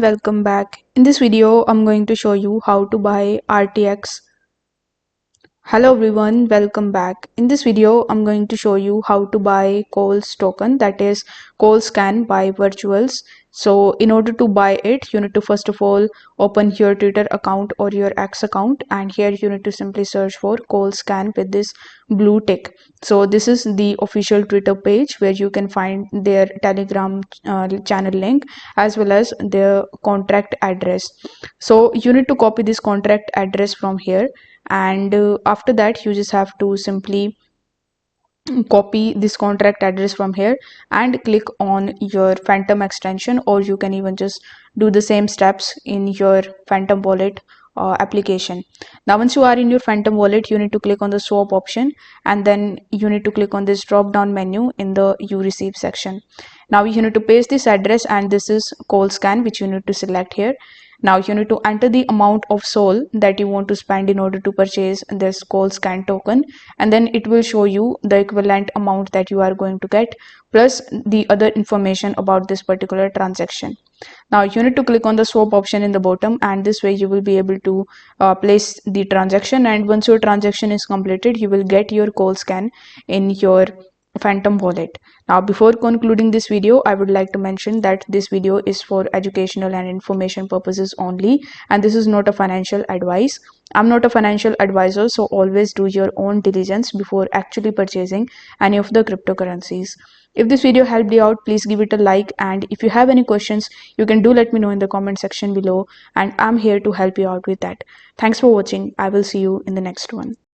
welcome back. In this video, I'm going to show you how to buy RTX. Hello everyone, welcome back. In this video, I'm going to show you how to buy KOLS token, that is KOLScan by virtuals. So in order to buy it, you need to first of all open your Twitter account or your X account, and here you need to simply search for KOLScan with this blue tick. So this is the official Twitter page where you can find their Telegram channel link as well as their contract address. So you need to copy this contract address from here, and after that you just have to simply copy this contract address from here and click on your Phantom extension, or you can even just do the same steps in your Phantom wallet application. Now once you are in your Phantom wallet, you need to click on the swap option, and then you need to click on this drop down menu in the you receive section. Now you need to paste this address, and this is KOLScan which you need to select here. Now you need to enter the amount of SOL that you want to spend in order to purchase this KOLScan token, and then it will show you the equivalent amount that you are going to get plus the other information about this particular transaction. Now you need to click on the swap option in the bottom, and this way you will be able to place the transaction, and once your transaction is completed, you will get your KOLScan in your Phantom wallet. Now before concluding this video, I would like to mention that this video is for educational and information purposes only, and this is not a financial advice. I'm not a financial advisor, so always do your own diligence before actually purchasing any of the cryptocurrencies. If this video helped you out, please give it a like, and if you have any questions, you can do let me know in the comment section below, and I'm here to help you out with that. Thanks for watching. I will see you in the next one.